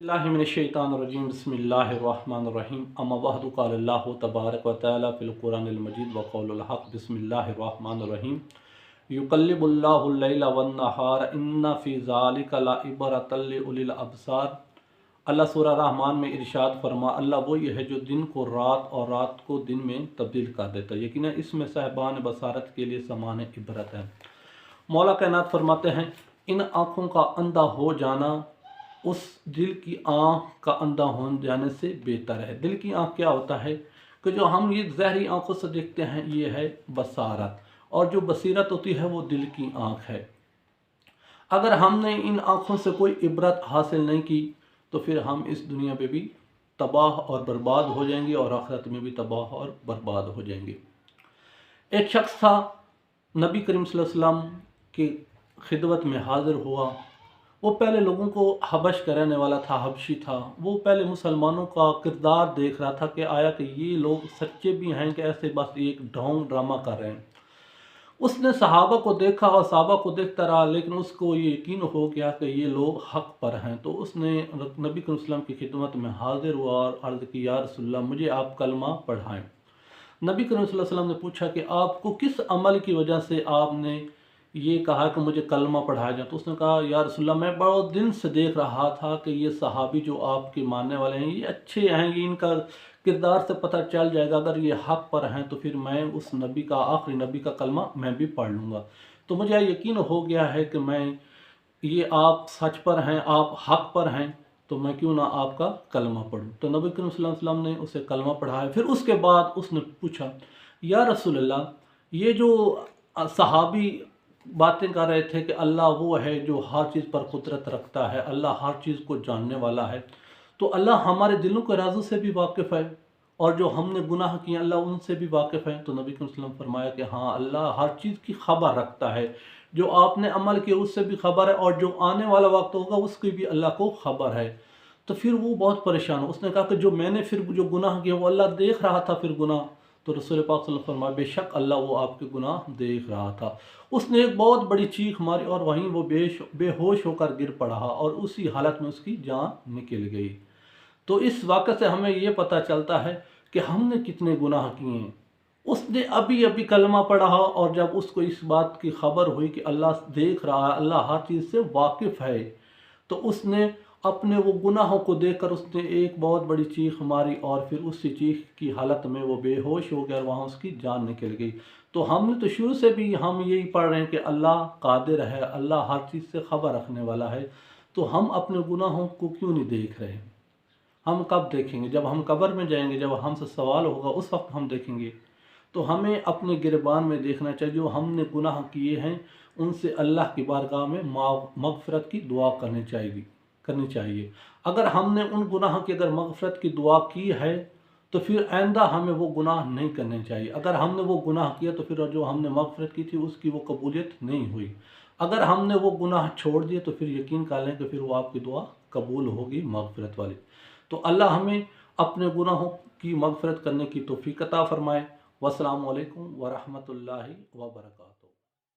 बिस्मिल्लाहिर्रहमानिर्रहीम बिस्मिल्लाहिर्रहमानिर्रहीम अम्मा बअद क़ाल अल्लाहु तबारक व तआला फ़िल क़ुरानिल मजीद व क़ौलुल हक़ बिस्मिल्लाहिर्रहमानिर्रहीम युक़ल्लिबुल्लाहुल लैला वन नहार इन्ना फ़ी ज़ालिका लइबरतल लिउलिल अबसार। अल्लाह सूरा रहमान में इरशाद फरमा, अल्लाह वही है जो दिन को रात और रात को दिन में तब्दील कर देता है, यकीनन इसमें साहिबान बसारत के लिए समान इबरत है। मौला कायनात फरमाते हैं, इन आँखों का अंधा हो जाना उस दिल की आँख का अंधा हो जाने से बेहतर है। दिल की आँख क्या होता है कि जो हम ये ज़हरी आँखों से देखते हैं ये है बसारत, और जो बसीरत होती है वो दिल की आँख है। अगर हमने इन आँखों से कोई इबरत हासिल नहीं की तो फिर हम इस दुनिया पे भी तबाह और बर्बाद हो जाएंगे और आखिरत में भी तबाह और बर्बाद हो जाएंगे। एक शख्स था, नबी करीम सल्लल्लाहु अलैहि वसल्लम की खिदमत में हाजिर हुआ। वो पहले लोगों को हबश का रहने वाला था, हबशी था। वो पहले मुसलमानों का किरदार देख रहा था कि आया कि ये लोग सच्चे भी हैं कि ऐसे बस एक ढोंग ड्रामा कर रहे हैं। उसने सहाबा को देखा और सहाबा को देखता रहा, लेकिन उसको ये यकीन हो गया कि ये लोग हक़ पर हैं। तो उसने नबी करीम सल्लल्लाहु अलैहि वसल्लम की खिदमत में हाजिर हुआ और अर्ज़ की, या रसूलल्लाह मुझे आप कलमा पढ़ाएँ। नबी करीम सल्लल्लाहु अलैहि वसल्लम ने पूछा कि आपको किस अमल की वजह से आपने ये कहा कि मुझे कलमा पढ़ाया जाए। तो उसने कहा, या रसूलल्लाह मैं बहुत दिन से देख रहा था कि ये सहाबी जो आपके मानने वाले हैं ये अच्छे हैं, ये इनका किरदार से पता चल जाएगा, अगर ये हक़ पर हैं तो फिर मैं उस नबी का, आखिरी नबी का कलमा मैं भी पढ़ लूँगा। तो मुझे यकीन हो गया है कि मैं ये आप सच पर हैं, आप हक़ पर हैं, तो मैं क्यों ना आपका कलमा पढ़ूं। तो नबी करीम सल्लल्लाहु अलैहि वसल्लम ने उसे कलमा पढ़ाया। फिर उसके बाद उसने पूछा, या रसूलल्लाह ये जो सहाबी बातें कर रहे थे कि अल्लाह वो है जो हर चीज़ पर कुदरत रखता है, अल्लाह हर चीज़ को जानने वाला है, तो अल्लाह हमारे दिलों के राज़ों से भी वाकिफ़ है और जो हमने गुनाह किए अल्लाह उनसे भी वाकिफ़ है। तो नबी करीम सल्लल्लाहु अलैहि वसल्लम फरमाया कि हाँ, अल्लाह हर चीज़ की खबर रखता है, जो आपने अमल किया उससे भी खबर है और जो आने वाला वक्त होगा उसकी भी अल्लाह को खबर है। तो फिर वो बहुत परेशान हो, उसने कहा कि जो मैंने फिर जो गुनाह किया वो अल्लाह देख रहा था फिर गुनाह। तो रसूल पाक सल्लल्लाहु अलैहि वसल्लम फरमाया, बेशक अल्लाह वो आपके गुनाह देख रहा था। उसने एक बहुत बड़ी चीख मारी और वहीं वो बेहोश होकर गिर पड़ा और उसी हालत में उसकी जान निकल गई। तो इस वाक़े से हमें ये पता चलता है कि हमने कितने गुनाह किए हैं। उसने अभी अभी कलमा पढ़ा और जब उसको इस बात की खबर हुई कि अल्लाह देख रहा है, अल्लाह हर चीज़ से वाकिफ़ है, तो उसने अपने वो गुनाहों को देखकर उसने एक बहुत बड़ी चीख मारी और फिर उसी चीख की हालत में वो बेहोश हो गया और वहाँ उसकी जान निकल गई। तो हमने तो शुरू से भी हम यही पढ़ रहे हैं कि अल्लाह कादिर है, अल्लाह हर चीज़ से ख़बर रखने वाला है। तो हम अपने गुनाहों को क्यों नहीं देख रहे? हम कब देखेंगे? जब हम कब्र में जाएंगे, जब हमसे सवाल होगा उस वक्त हम देखेंगे। तो हमें अपने गिरबान में देखना चाहिए, जो हमने गुनाह किए हैं उनसे अल्लाह की बारगाह में मग़फ़िरत की दुआ करनी चाहिए। अगर हमने उन गुनाह की अगर मग़फ़िरत की दुआ की है तो फिर आइंदा हमें वो गुनाह नहीं करने चाहिए। अगर हमने वो गुनाह किया तो फिर जो हमने मग़फ़िरत की थी उसकी वो कबूलियत नहीं हुई। अगर हमने वो गुनाह छोड़ दिए तो फिर यकीन कर लें कि फिर वो आपकी दुआ कबूल होगी मग़फ़िरत वाली। तो अल्लाह हमें अपने गुनाहों की मग़फ़िरत करने की तौफ़ीक़ अता फ़रमाए। वस्सलामु अलैकुम व रहमतुल्लाहि व बरकातुहू।